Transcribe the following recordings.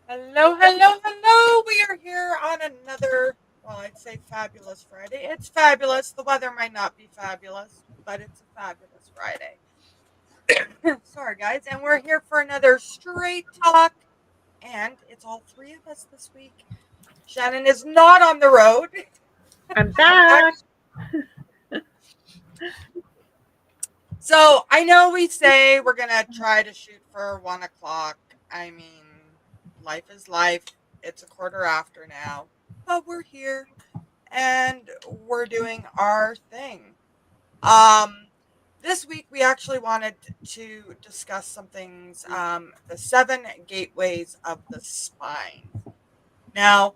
Hello, hello, hello. We are here on another, well, I'd say fabulous Friday. It's fabulous. The weather might not be fabulous, but it's a fabulous Friday. Sorry, guys. And we're here for another straight talk. And it's all three of us this week. Shannon is not on the road. I'm back. So I know we say we're going to try to shoot for 1 o'clock. I mean, life is life. It's a quarter after now, but we're here and we're doing our thing. Um, this week we actually wanted to discuss some things. The seven gateways of the spine. Now,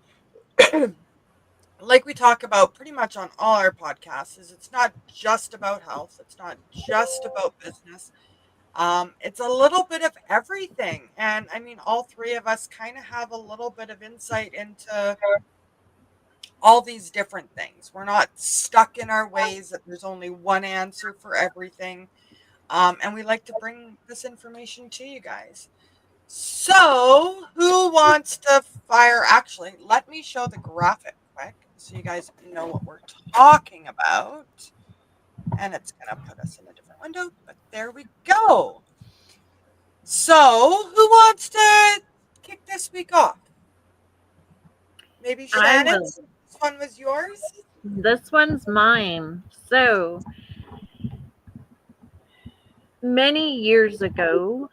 like we talk about pretty much on all our podcasts, is it's not just about health. It's not just about business. It's a little bit of everything, and I mean, all three of us kind of have a little bit of insight into all these different things. We're not stuck in our ways that there's only one answer for everything. And we like to bring this information to you guys. So, who wants to fire? Actually, let me show the graphic quick so you guys know what we're talking about. And it's going to put us in a different window, but there we go. So, who wants to kick this week off? Maybe I Shannon, will. since this one was yours? This one's mine. So, many years ago,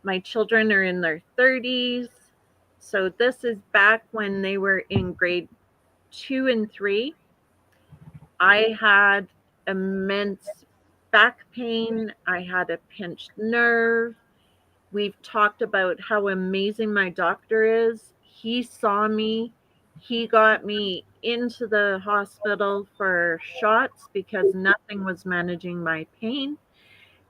my children are in their 30s. So, this is back when they were in grade 2 and 3. I had immense back pain. I had a pinched nerve. We've talked about how amazing my doctor is. He saw me. He got me into the hospital for shots because nothing was managing my pain.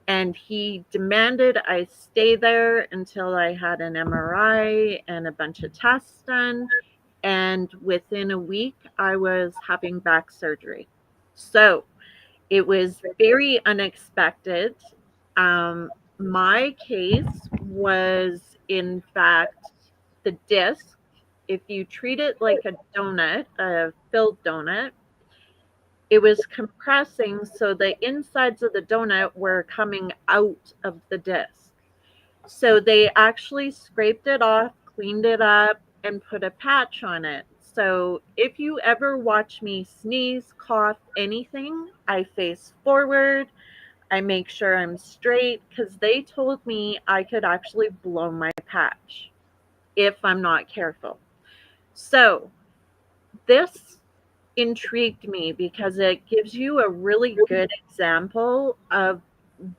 And he demanded I stay there until I had an MRI and a bunch of tests done. And within a week, I was having back surgery. So it was very unexpected. My case was, in fact, the disc. If you treat it like a donut, a filled donut, it was compressing so the insides of the donut were coming out of the disc. So they actually scraped it off, cleaned it up, and put a patch on it. So if you ever watch me sneeze, cough, anything, I face forward. I make sure I'm straight because they told me I could actually blow my patch if I'm not careful. So this intrigued me because it gives you a really good example of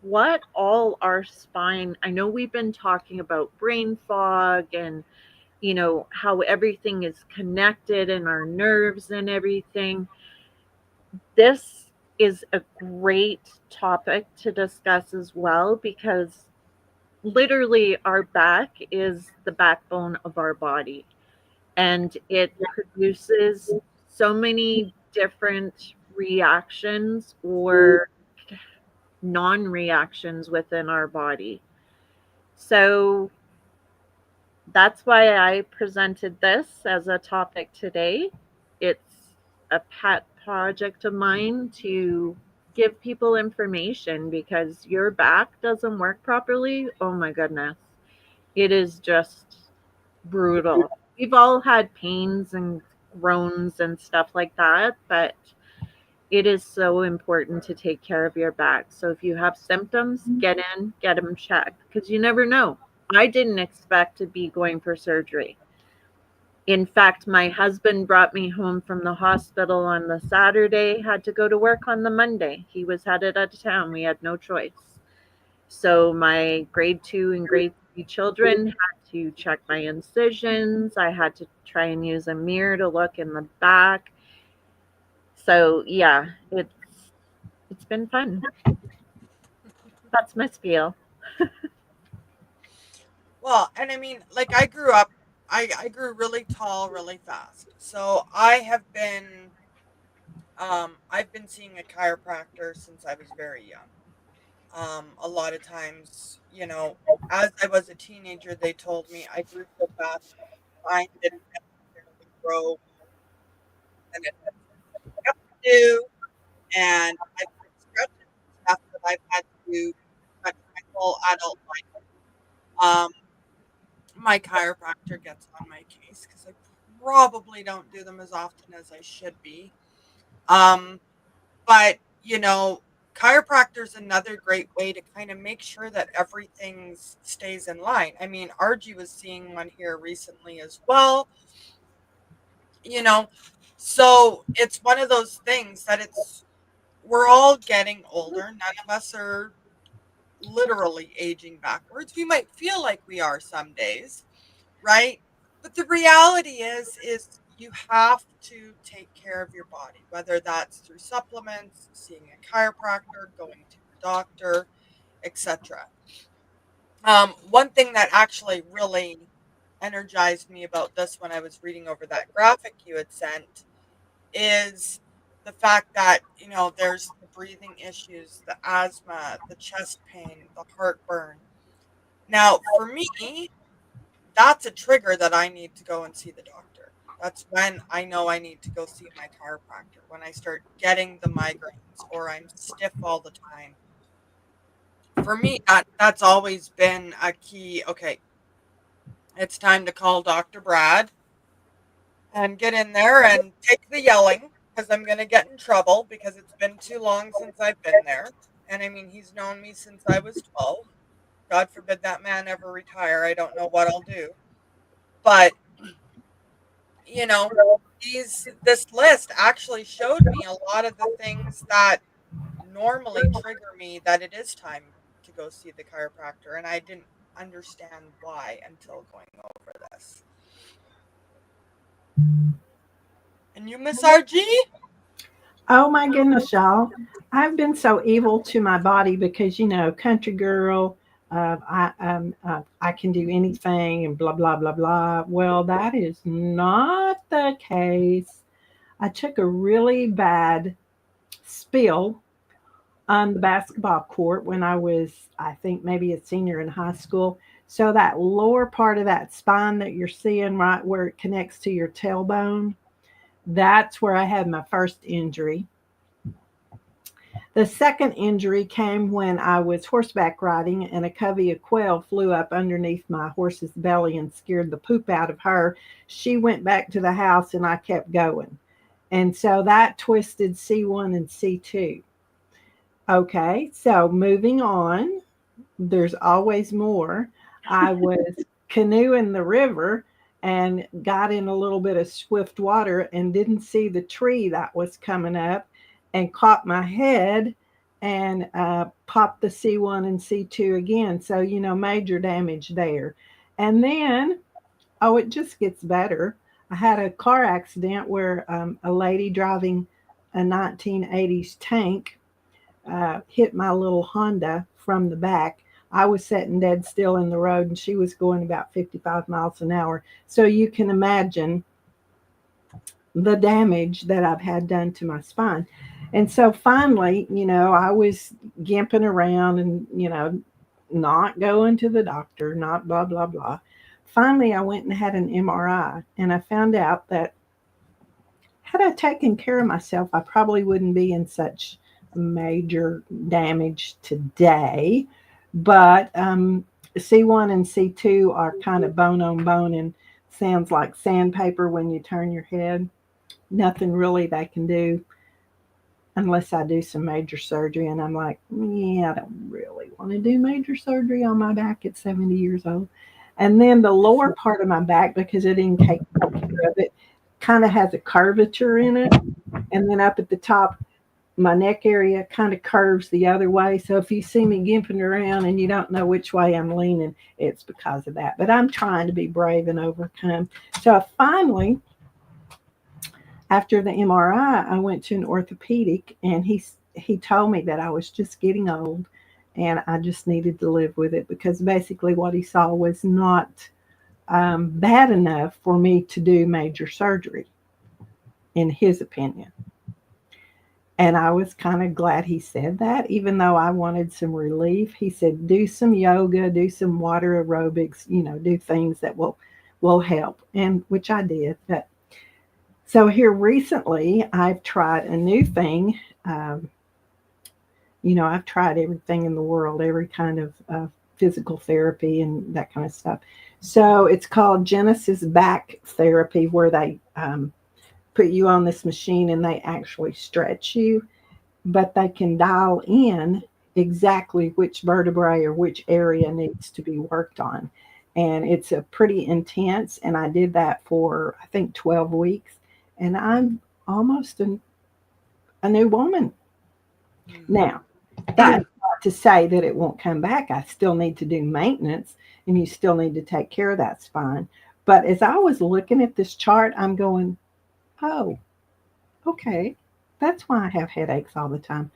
what all our spine. I know we've been talking about brain fog and how everything is connected and our nerves and everything. This is a great topic to discuss as well because literally our back is the backbone of our body and it produces so many different reactions or non reactions within our body. So that's why I presented this as a topic today. It's a pet project of mine to give people information because your back doesn't work properly. Oh my goodness. It is just brutal. We've all had pains and groans and stuff like that, but it is so important to take care of your back. So if you have symptoms, get in, get them checked because you never know. I didn't expect to be going for surgery. In fact, my husband brought me home from the hospital on the Saturday, had to go to work on the Monday. He was headed out of town. We had no choice. So my grade 2 and grade 3 children had to check my incisions. I had to try and use a mirror to look in the back. So yeah, it's been fun. That's my spiel. Well, and I mean, like I grew up, I grew really tall really fast. So I've been seeing a chiropractor since I was very young. A lot of times, as I was a teenager, they told me I grew so fast, mine didn't necessarily grow and it had to do, and I've had stretches and stuff that I've had to do pretty much my whole adult life. Um, my chiropractor gets on my case because I probably don't do them as often as I should be. Um, but chiropractor's another great way to kind of make sure that everything stays in line. I mean, Argy was seeing one here recently as well, you know. So it's one of those things that we're all getting older. None of us are literally aging backwards. We might feel like we are some days, right? But the reality is you have to take care of your body, whether that's through supplements, seeing a chiropractor, going to your doctor, etc. One thing that actually really energized me about this when I was reading over that graphic you had sent is the fact that there's the breathing issues, the asthma, the chest pain, the heartburn. Now, for me, that's a trigger that I need to go and see the doctor. That's when I know I need to go see my chiropractor. When I start getting the migraines or I'm stiff all the time. For me, that's always been a key. Okay, it's time to call Dr. Brad and get in there and take the yelling because I'm going to get in trouble because it's been too long since I've been there. And I mean, he's known me since I was 12. God forbid that man ever retire. I don't know what I'll do. But you know, this list actually showed me a lot of the things that normally trigger me that it is time to go see the chiropractor, and I didn't understand why until going over this. And you, Miss RG? Oh my goodness, y'all. I've been so evil to my body because, country girl, I can do anything and blah, blah, blah, blah. Well, that is not the case. I took a really bad spill on the basketball court when I was, I think, maybe a senior in high school. So that lower part of that spine that you're seeing right where it connects to your tailbone, that's where I had my first injury. The second injury came when I was horseback riding and a covey of quail flew up underneath my horse's belly and scared the poop out of her. She went back to the house and I kept going. And so that twisted C1 and C2. Okay, so moving on, there's always more. I was canoeing the river and got in a little bit of swift water and didn't see the tree that was coming up and caught my head and popped the C1 and C2 again. So, major damage there. And then, oh, it just gets better. I had a car accident where a lady driving a 1980s tank hit my little Honda from the back. I was sitting dead still in the road and she was going about 55 miles an hour. So you can imagine the damage that I've had done to my spine. And so finally, I was gimping around and, not going to the doctor, not blah, blah, blah. Finally, I went and had an MRI and I found out that had I taken care of myself, I probably wouldn't be in such major damage today. But C1 and C2 are kind of bone on bone and sounds like sandpaper when you turn your head. Nothing really they can do unless I do some major surgery. And I'm like, yeah, I don't really want to do major surgery on my back at 70 years old. And then the lower part of my back, because it didn't take care of it, kind of has a curvature in it. And then up at the top, my neck area kind of curves the other way. So if you see me gimping around and you don't know which way I'm leaning, it's because of that. But I'm trying to be brave and overcome. So finally, after the MRI, I went to an orthopedic and he told me that I was just getting old and I just needed to live with it because basically what he saw was not bad enough for me to do major surgery, in his opinion. And I was kind of glad he said that, even though I wanted some relief. He said, do some yoga, do some water aerobics, do things that will help. And which I did. But so here recently I've tried a new thing. Um, I've tried everything in the world, every kind of physical therapy and that kind of stuff. So it's called Genesis Back Therapy, where they put you on this machine and they actually stretch you, but they can dial in exactly which vertebrae or which area needs to be worked on. And it's a pretty intense, and I did that for I think 12 weeks, and I'm almost a new woman. Mhm. Now, that's not to say that it won't come back. I still need to do maintenance, and you still need to take care of that spine. But as I was looking at this chart, I'm going, oh, okay, that's why I have headaches all the time,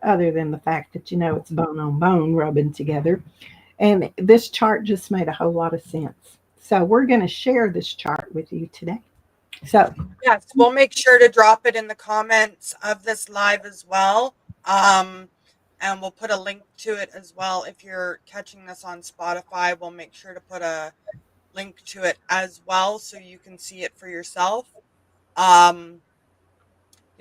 other than the fact that, it's bone on bone rubbing together. And this chart just made a whole lot of sense. So we're going to share this chart with you today. So, Yes, we'll make sure to drop it in the comments of this live as well. Um, and we'll put a link to it as well. If you're catching this on Spotify, we'll make sure to put a link to it as well so you can see it for yourself. Um,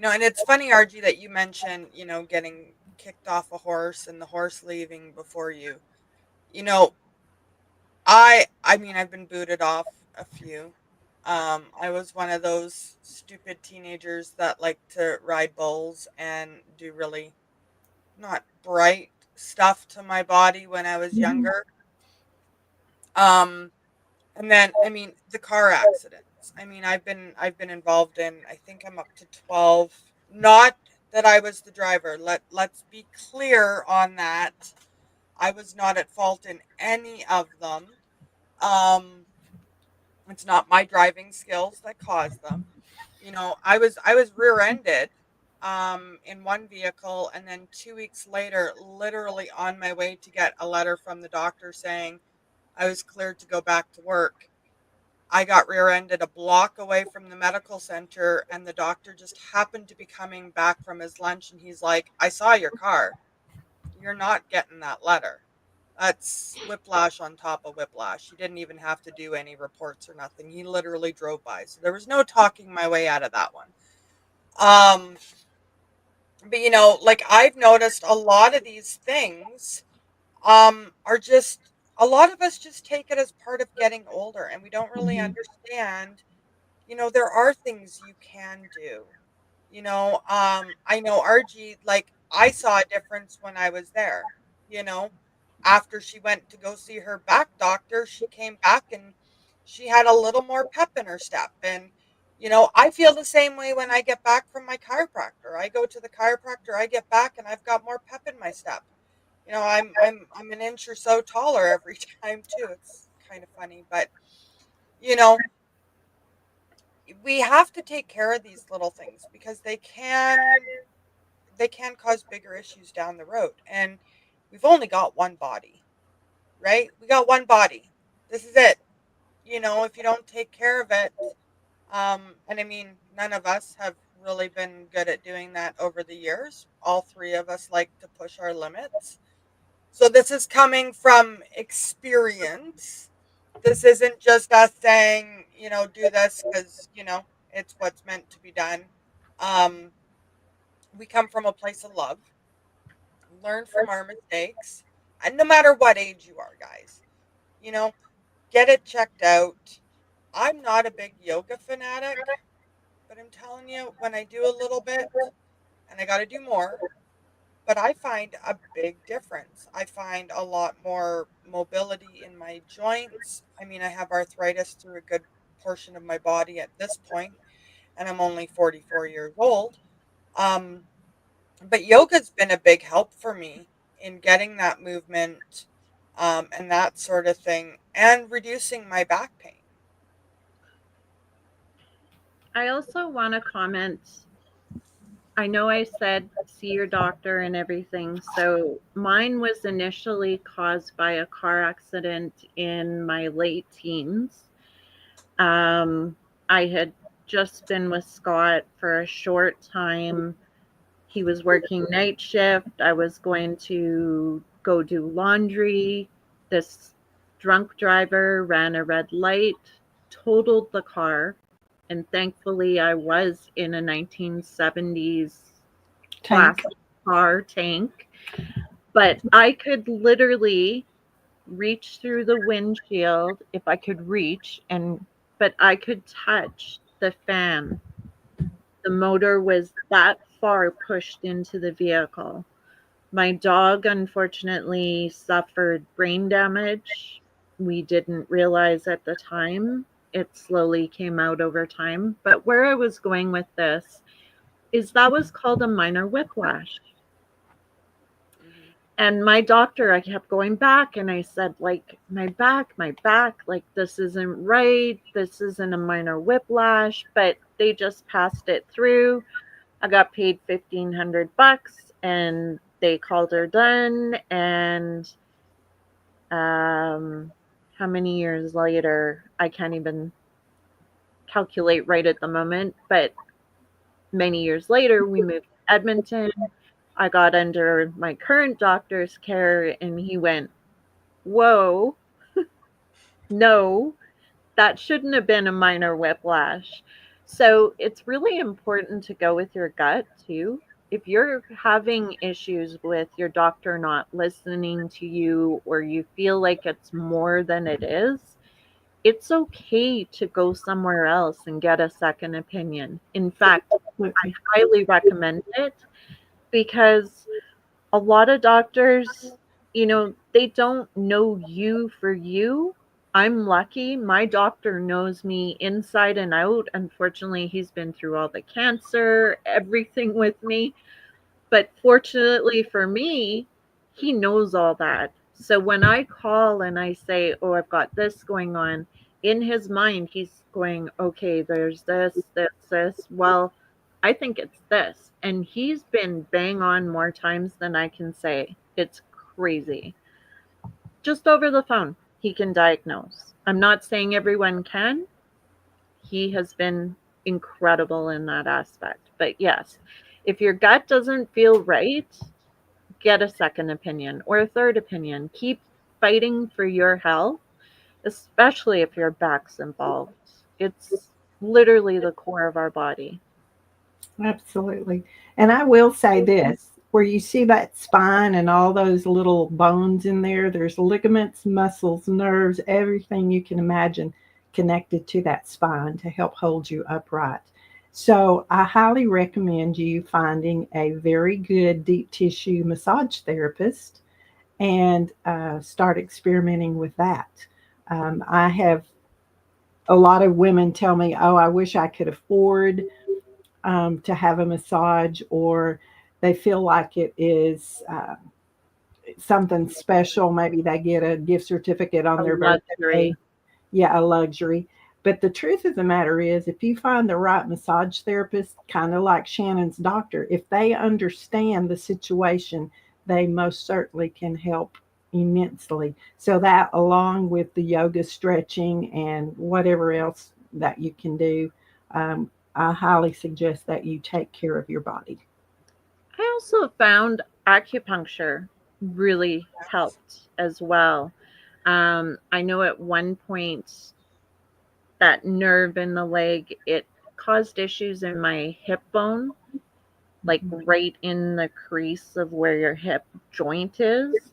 and it's funny, RG, that you mentioned, getting kicked off a horse and the horse leaving before you. You know, I mean, I've been booted off a few. I was one of those stupid teenagers that like to ride bulls and do really not bright stuff to my body when I was mhm, younger. Um, and then I mean the car accidents. I mean, I've been involved in, I think I'm up to 12. Not that I was the driver. Let's be clear on that. I was not at fault in any of them. Um, it's not my driving skills that caused them. I was rear-ended in one vehicle, and then 2 weeks later, literally on my way to get a letter from the doctor saying I was cleared to go back to work, I got rear-ended a block away from the medical center, and the doctor just happened to be coming back from his lunch, and he's like, I saw your car. You're not getting that letter. That's whiplash on top of whiplash. He didn't even have to do any reports or nothing. He literally drove by. So there was no talking my way out of that one. Um, but like I've noticed a lot of these things are just, a lot of us just take it as part of getting older, and we don't really mhm, understand, there are things you can do. I know RG, like I saw a difference when I was there, you know. After she went to go see her back doctor, she came back and she had a little more pep in her step. And I feel the same way when I get back from my chiropractor. I go to the chiropractor, I get back and I've got more pep in my step. I'm an inch or so taller every time too. It's kind of funny, but you know, we have to take care of these little things because they can cause bigger issues down the road. And we've only got one body, right? We got one body. This is it. If you don't take care of it, and I mean, none of us have really been good at doing that over the years. All three of us like to push our limits. So this is coming from experience. This isn't just us saying, do this because, it's what's meant to be done. Um, we come from a place of love, learn from our mistakes, and no matter what age you are, guys, you know, get it checked out. I'm not a big yoga fanatic, but I'm telling you, when I do a little bit, and I got to do more, but I find a big difference. I find a lot more mobility in my joints. I mean, I have arthritis through a good portion of my body at this point, and I'm only 44 years old. Um, but yoga's been a big help for me in getting that movement, and that sort of thing, and reducing my back pain. I also want to comment. I know I said see your doctor and everything. So mine was initially caused by a car accident in my late teens. I had just been with Scott for a short time. He was working night shift. I was going to go do laundry. This drunk driver ran a red light, totaled the car, and thankfully I was in a 1970s Tank. classic car tank. But I could literally reach through the windshield if I could reach, and but I could touch the fan. The motor was that far pushed into the vehicle. My dog unfortunately suffered brain damage. We didn't realize at the time. It slowly came out over time. But where I was going with this is that was called a minor whiplash. Mhm. And my doctor, I kept going back and I said, like, my back, like, this isn't right. This isn't a minor whiplash. But they just passed it through. I got paid $1,500 and they called her done. And how many years later? I can't even calculate right at the moment. But many years later, we moved to Edmonton. I got under my current doctor's care and he went, whoa, no, that shouldn't have been a minor whiplash. So it's really important to go with your gut too. If you're having issues with your doctor not listening to you or you feel like it's more than it is, it's okay to go somewhere else and get a second opinion. In fact, I Absolutely. highly recommend it because a lot of doctors, they don't know you for you. I'm lucky. My doctor knows me inside and out. Unfortunately, he's been through all the cancer, everything with me. But fortunately for me, he knows all that. So when I call and I say, oh, I've got this going on, in his mind, he's going, okay, there's this. Well, I think it's this. And he's been bang on more times than I can say. It's crazy. Just over the phone, he can diagnose. I'm not saying everyone can. He has been incredible in that aspect. But yes, if your gut doesn't feel right, get a second opinion or a third opinion. Keep fighting for your health, especially if your back's involved. It's literally the core of our body. Absolutely. And I will say this, where you see that spine and all those little bones in there, there's ligaments, muscles, nerves, everything you can imagine connected to that spine to help hold you upright. So I highly recommend you finding a very good deep tissue massage therapist and start experimenting with that. I have a lot of women tell me, oh, I wish I could afford to have a massage, or they feel like it is something special. Maybe they get a gift certificate on A their birthday. luxury. Yeah, a luxury. But the truth of the matter is, if you find the right massage therapist, kind of like Shannon's doctor, if they understand the situation, they most certainly can help immensely. So, that along with the yoga, stretching, and whatever else that you can do, I highly suggest that you take care of your body. I also found acupuncture really Yes. helped as well. I know at one point that nerve in the leg, it caused issues in my hip bone, like right in the crease of where your hip joint is.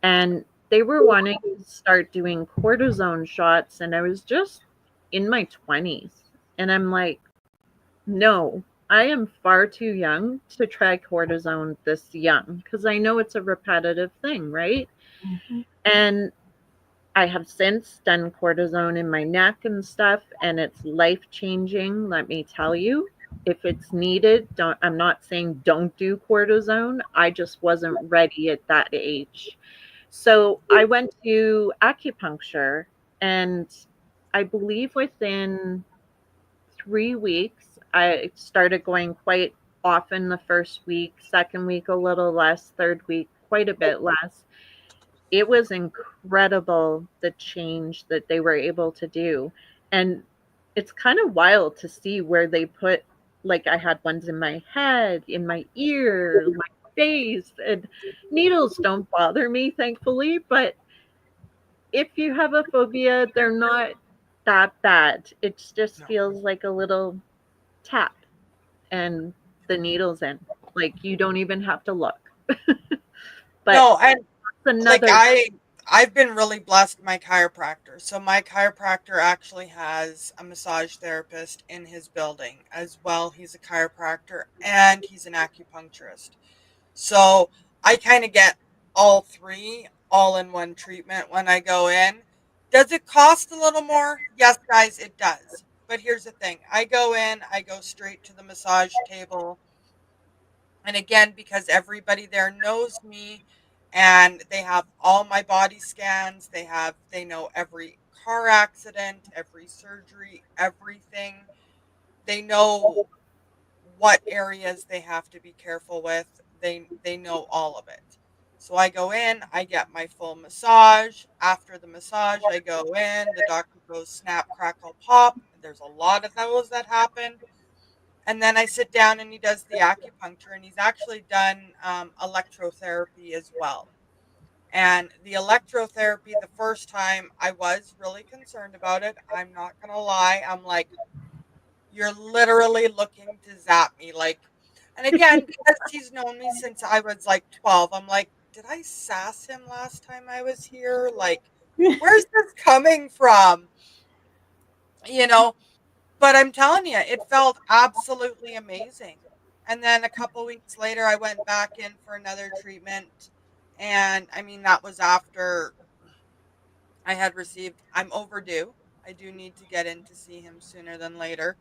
And they were wanting to start doing cortisone shots, and I was just in my 20s. And I'm like, no, I am far too young to try cortisone this young because I know it's a repetitive thing, right? Mhm. And I have since done cortisone in my neck and stuff, and it's life changing, let me tell you. If it's needed, don't I'm not saying don't do cortisone. I just wasn't ready at that age. So I went to acupuncture, and I believe within 3 weeks, I started going quite often the first week, second week, a little less, third week, quite a bit less. It was incredible the change that they were able to do. And it's kind of wild to see where they put like I had ones in my head, in my ear, my face, and needles don't bother me, thankfully. But if you have a phobia, they're not that bad. It just No. feels like a little tap and the needle's in. Like you don't even have to look. But No, and that's like another. I've been really blessed my chiropractor. So my chiropractor actually has a massage therapist in his building as well. He's a chiropractor and he's an acupuncturist. So I kind of get all three all in one treatment when I go in. Does it cost a little more? Yes, guys, it does. But here's the thing. I go in, I go straight to the massage table. And again, because everybody there knows me and they have all my body scans, they know every car accident, every surgery, everything. They know what areas they have to be careful with. They know all of it. So I go in, I get my full massage. After the massage, I go in, the doctor goes snap, crackle, pop. There's a lot of those that happen. And then I sit down and he does the acupuncture, and he's actually done electrotherapy as well. And the electrotherapy, the first time I was really concerned about it. I'm not going to lie. I'm like, you're literally looking to zap me. Like, and again, because he's known me since I was like 12, I'm like, did I sass him last time I was here? Like, where's this coming from? You know, but I'm telling you, it felt absolutely amazing. And then a couple weeks later, I went back in for another treatment. And I mean, that was after I had received, I'm overdue. I do need to get in to see him sooner than later.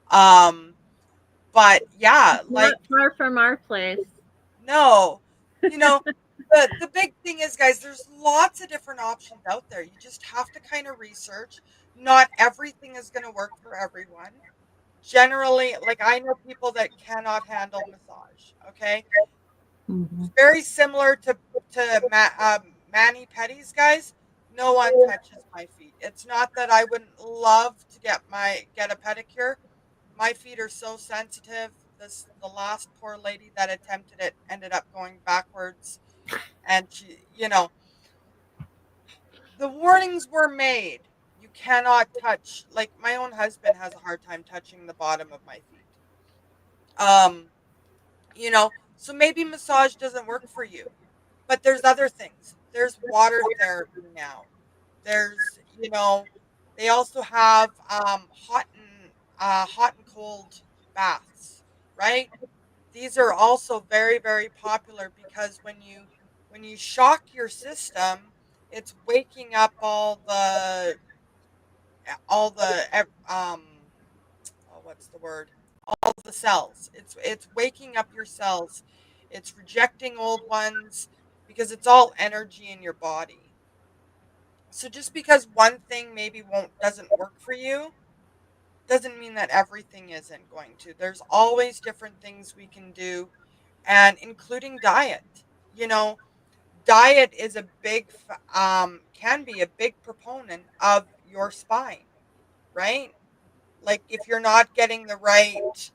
Um, but yeah, Not like, far from our place. no, you know, the big thing is, guys, there's lots of different options out there. You just have to kind of research. Not everything is going to work for everyone. Generally, like I know people that cannot handle massage. Okay, Mhm. very similar to mani pedis, guys. No one touches my feet. It's not that I wouldn't love to get a pedicure. My feet are so sensitive. The last poor lady that attempted it ended up going backwards, and the warnings were made. You cannot touch. Like my own husband has a hard time touching the bottom of my feet. Um, so maybe massage doesn't work for you, but there's other things. There's water therapy now. There's, they also have hot and cold baths, right? These are also very, very popular because when you shock your system, it's waking up oh, what's the word? All the cells. It's waking up your cells. It's rejecting old ones because it's all energy in your body. So just because one thing maybe won't doesn't work for you doesn't mean that everything isn't going to. There's always different things we can do, and including diet. You know, diet is can be a big proponent of your spine, right? Like if you're not getting the right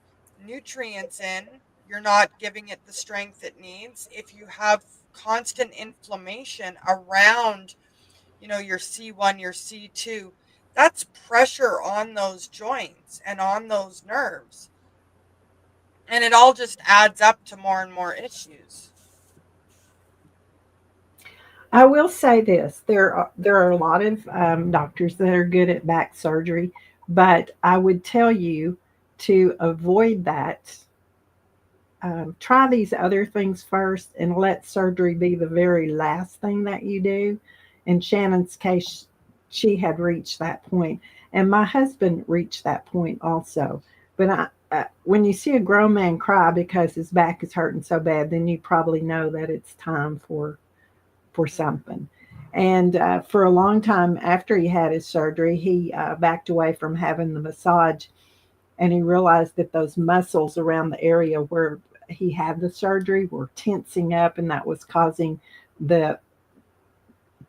nutrients in, you're not giving it the strength it needs. If you have constant inflammation around, your C1, your C2, that's pressure on those joints and on those nerves. And it all just adds up to more and more issues. I will say this: there are a lot of doctors that are good at back surgery, but I would tell you to avoid that. Try these other things first, and let surgery be the very last thing that you do. In Shannon's case, she had reached that point, and my husband reached that point also. But when you see a grown man cry because his back is hurting so bad, then you probably know that it's time for Mm-hmm. something. And for a long time after he had his surgery, he backed away from having the massage, and he realized that those muscles around the area where he had the surgery were tensing up, and that was causing the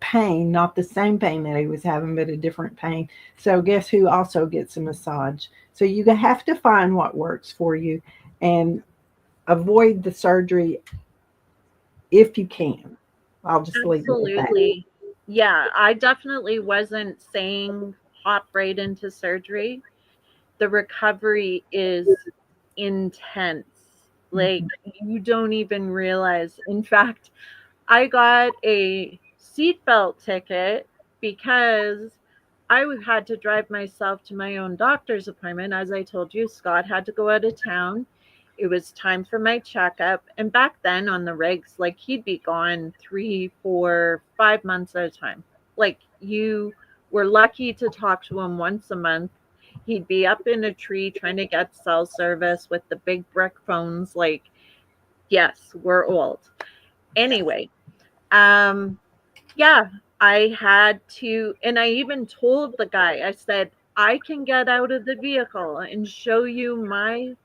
pain, not the same pain that he was having, but a different pain. So guess who also gets a massage? So you have to find what works for you and avoid the surgery if you can. I'll just leave it at that. Absolutely. Yeah, I definitely wasn't saying hop right into surgery. The recovery is intense. Like, Mhm. you don't even realize. In fact, I got a seatbelt ticket because had to drive myself to my own doctor's appointment. As I told you, Scott had to go out of town. It was time for my checkup. And back then on the regs, like he'd be gone 3, 4, 5 months at a time. Like you were lucky to talk to him once a month. He'd be up in a tree trying to get cell service with the big brick phones. Like, yes, we're old. Yes. Anyway, um, yeah, I had to, and I even told the guy, I said, I can get out of the vehicle and show you my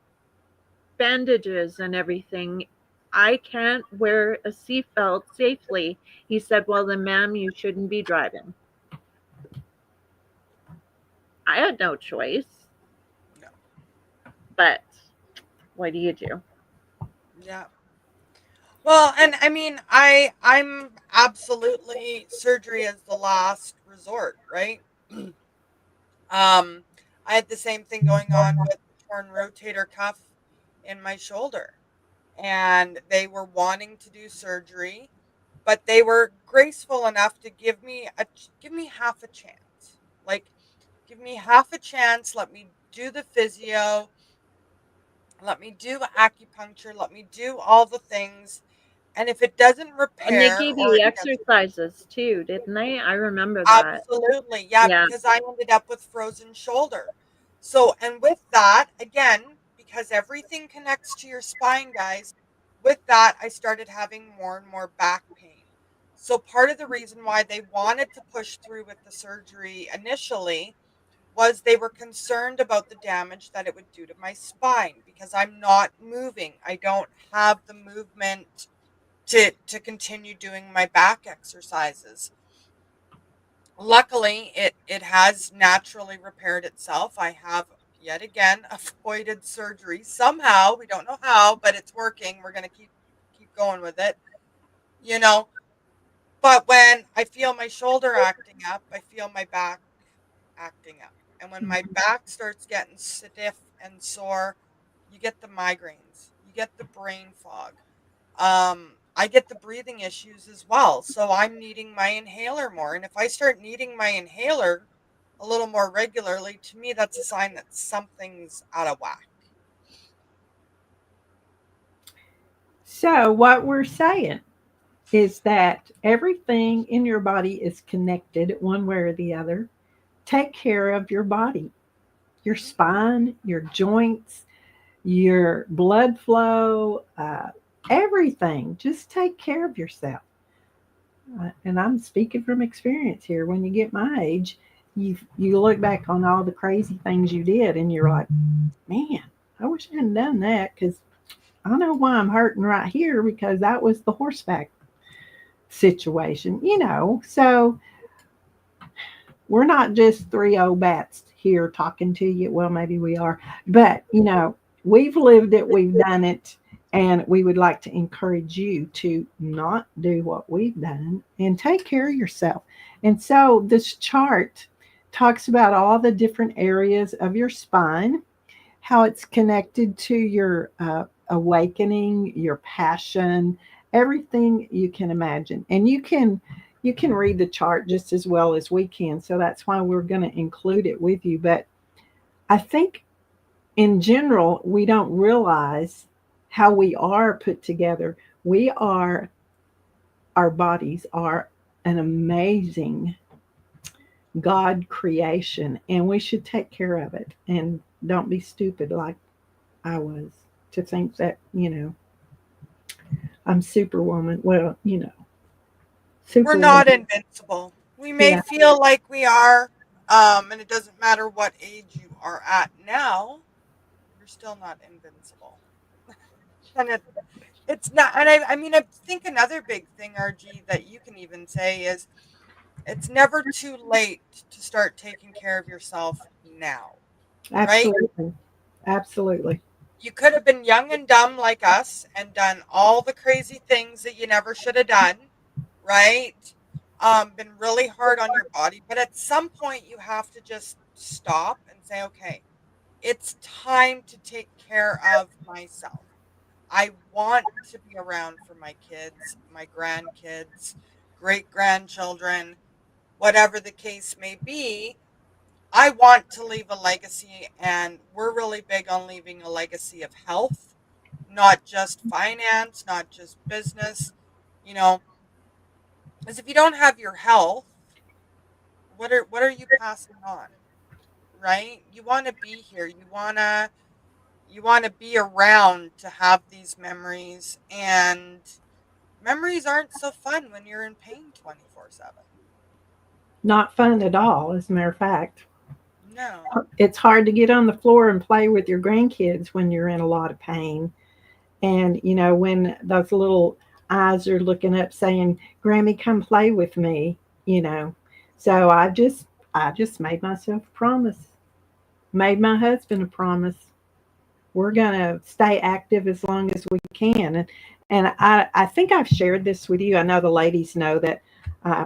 bandages and everything. I can't wear a seatbelt safely. He said, well, then, ma'am, you shouldn't be driving. I had no choice, No. but what do you do? Yeah. Well, and I mean, I'm absolutely surgery as the last resort, right? I had the same thing going on with the torn rotator cuff in my shoulder, and they were wanting to do surgery, but they were graceful enough to give me half a chance. Like, give me half a chance. Let me do the physio. Let me do acupuncture. Let me do all the things. And if it doesn't And they repair gave or you it the gets exercises too, didn't they? I remember that. absolutely, yeah, Yeah. because I ended up with frozen shoulder. So, and with that, again, because everything connects to your spine, guys, with that, I started having more and more back pain. So, part of the reason why they wanted to push through with the surgery initially was they were concerned about the damage that it would do to my spine because I'm not moving. I don't have the movement to continue doing my back exercises. Luckily, it has naturally repaired itself. I have yet again avoided surgery somehow. We don't know how, but it's working. We're going to keep going with it. You know, but when I feel my shoulder acting up, I feel my back acting up. And when my back starts getting stiff and sore, you get the migraines. You get the brain fog. I get the breathing issues as well. So I'm needing my inhaler more. And if I start needing my inhaler a little more regularly, to me, that's a sign that something's out of whack. So, what we're saying is that everything in your body is connected one way or the other. Take care of your body, your Hmm. spine, your joints, your blood flow, everything. Just take care of yourself. And I'm speaking from experience here. When you get my age, you look back on all the crazy things you did, and you're like, man, I wish I hadn't done that because I know why I'm hurting right here because that was the horseback situation, you know. So we're not just three old bats here talking to you. Well, maybe we are, but you know, we've lived it, we've done it, and we would like to encourage you to not do what we've done and take care of yourself. And so this chart talks about all the different areas of your spine, how it's connected to your awakening, your passion, everything you can imagine. And you can read the chart just as well as we can. So that's why we're going to include it with you. But I think in general, we don't realize how we are put together. We are, our bodies are an amazing God creation, and we should take care of it and don't be stupid like I was to think that, I'm superwoman. Well, We're superwoman. not invincible. We may Yeah. feel like we are, and it doesn't matter what age you are at now, you're still not invincible. And it's not, and I mean, I think another big thing, RG, that you can even say is It's never too late to start taking care of yourself now, right? Absolutely. Absolutely. You could have been young and dumb like us and done all the crazy things that you never should have done, right? Been really hard on your body, but at some point you have to just stop and say, okay, it's time to take care of myself. I want to be around for my kids, my grandkids, great grandchildren, whatever the case may be. I want to leave a legacy, and we're really big on leaving a legacy of health, not just finance, not just business. You know, because if you don't have your health, what are you passing on, right? You want to be here. You want to be around to have these memories, and memories aren't so fun when you're in pain 24/7. Not fun at all, as a matter of fact. No. It's hard to get on the floor and play with your grandkids when you're in a lot of pain. And, when those little eyes are looking up saying, Grammy, come play with me, you know. So I just made myself a promise, made my husband a promise. We're going to stay active as long as we can. And I think I've shared this with you. I know the ladies know that uh,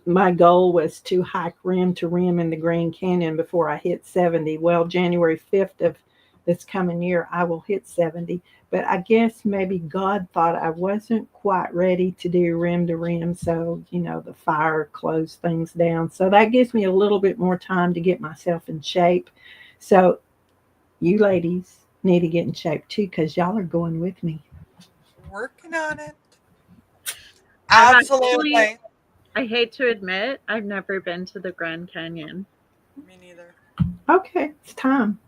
my goal was to hike rim to rim in the Green Canyon before I hit 70. Well, January 5th of this coming year, I will hit 70. But I guess maybe God thought I wasn't quite ready to do rim to rim. So, the fire closed things down. So that gives me a little bit more time to get myself in shape. So you ladies need to get in shape too, because y'all are going with me. Working on it. I've actually, Absolutely. I hate to admit, I've never been to the Grand Canyon. Me neither. Okay, it's time.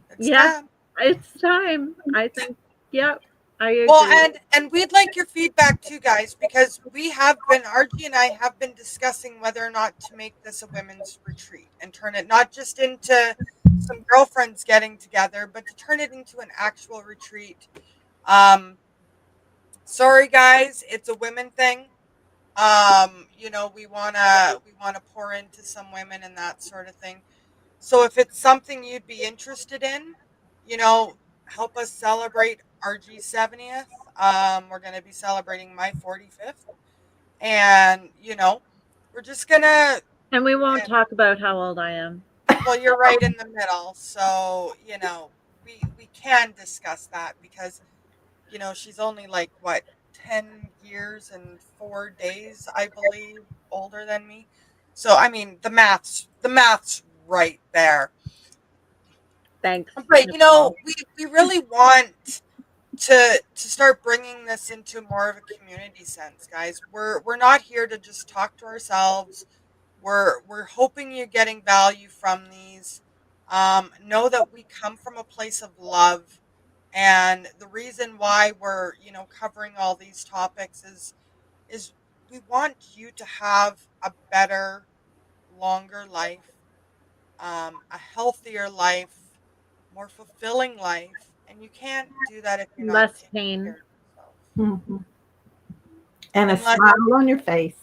It's Yes, time. it's time. I think, yep, I Well, agree. and we'd like your feedback too, guys, because Archie and I have been discussing whether or not to make this a women's retreat and turn it not just into some girlfriends getting together, but to turn it into an actual retreat. Um, Sorry, guys, it's a women thing. We wanna pour into some women and that sort of thing. So if it's something you'd be interested in, you know, help us celebrate RG 70th. We're gonna be celebrating my 45th, and we're just gonna. And we won't Yeah, talk about how old I am. well, you're right in the middle, so we can discuss that because she's only like what 10 years and 4 days, I believe, older than me. So I mean, the math's right there. Thanks, But Nicole. we really want to start bringing this into more of a community sense, guys. We're not here to just talk to ourselves. We're hoping you're getting value from these. Know that we come from a place of love, and the reason why we're covering all these topics is we want you to have a better, longer life, a healthier life, more fulfilling life, and you can't do that if you're not Less taking care pain. of yourself. Hmm. And a Unless, smile on your face.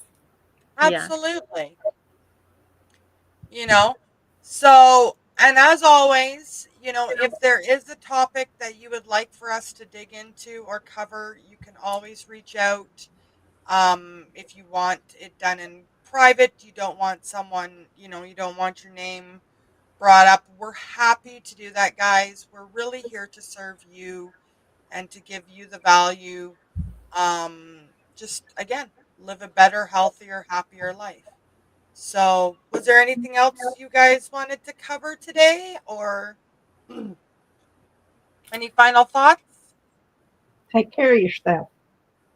Yeah. absolutely, you know. So, and as always, if there is a topic that you would like for us to dig into or cover, you can always reach out. If you want it done in private, you don't want someone, you don't want your name brought up, we're happy to do that, guys. We're really here to serve you and to give you the value. Just again, live a better, healthier, happier life. So, was there anything else you guys wanted to cover today, or any final thoughts? Take care of yourself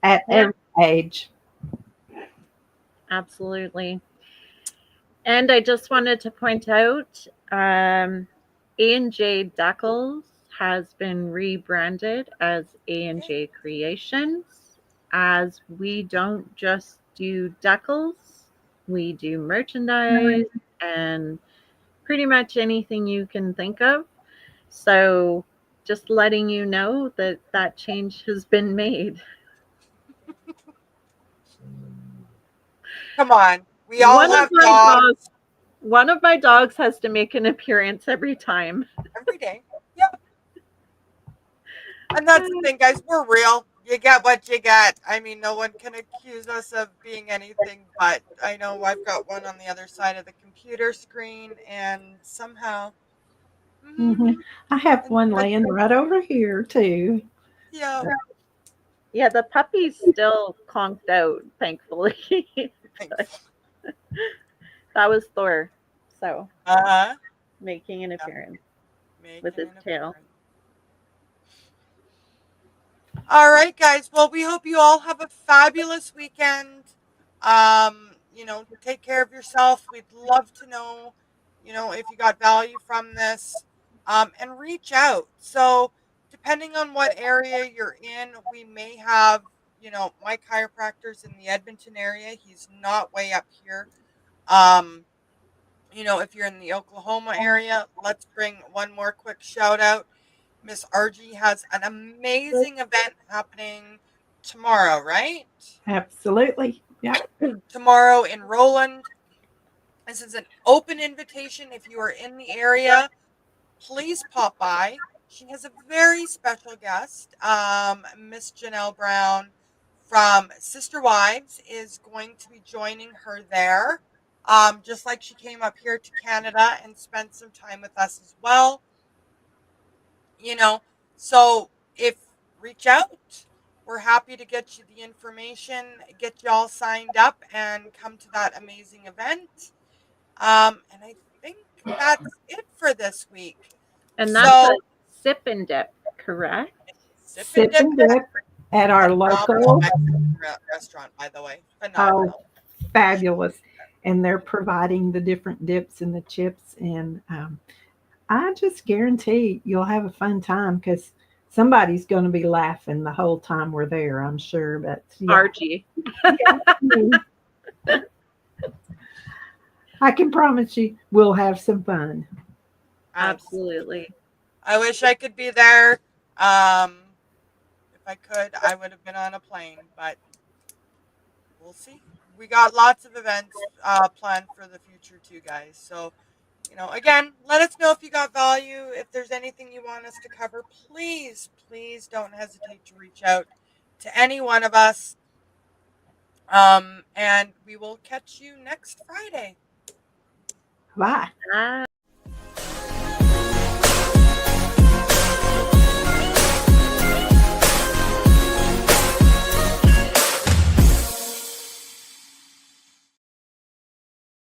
at Yeah, every age. absolutely. And I just wanted to point out, A&J Decals has been rebranded as Okay. A&J Creations, as we don't just do decals, we do merchandise and pretty much anything you can think of. So just letting you know that that change has been made. Come on. We all One of have my dogs dogs, one of my dogs has to make an appearance every time. every day. Yep. And that's the thing, guys. We're real. You get what you get. I mean, no one can accuse us of being anything but. I know I've got one on the other side of the computer screen, and somehow, Hmm. I have and one laying right over here too. yeah, Yeah, the puppy's still conked out, thankfully. thankful. That was Thor, so Uh-huh. making an Yeah, appearance with making his an tail. appearance. All right, guys. Well, we hope you all have a fabulous weekend. Take care of yourself. We'd love to know, if you got value from this, and reach out. So, depending on what area you're in, we may have, my chiropractor's in the Edmonton area. He's not way up here. Um, if you're in the Oklahoma area, let's bring one more quick shout out. Miss RG has an amazing event happening tomorrow, right? Absolutely. Yeah. Tomorrow in Roland. This is an open invitation. If you are in the area, please pop by. She has a very special guest. Miss Janelle Brown from Sister Wives is going to be joining her there. Just like she came up here to Canada and spent some time with us as well. you know so if reach out, we're happy to get you the information, get you all signed up, and come to that amazing event. And I think that's it for this week. And that's a So sip and dip, correct? sip and Sip dip and is dip at a our phenomenal local, Mexican restaurant, by the way. oh, Phenomenal. fabulous. And they're providing the different dips and the chips. And I just guarantee you'll have a fun time because somebody's going to be laughing the whole time we're there, I'm sure. But yeah, RG. yeah, I can promise you we'll have some fun. Absolutely. Absolutely. I wish I could be there. If I could, I would have been on a plane, but we'll see. We got lots of events planned for the future too, guys. So, again, let us know if you got value. If there's anything you want us to cover, please, please don't hesitate to reach out to any one of us. And we will catch you next Friday. Bye. Ah.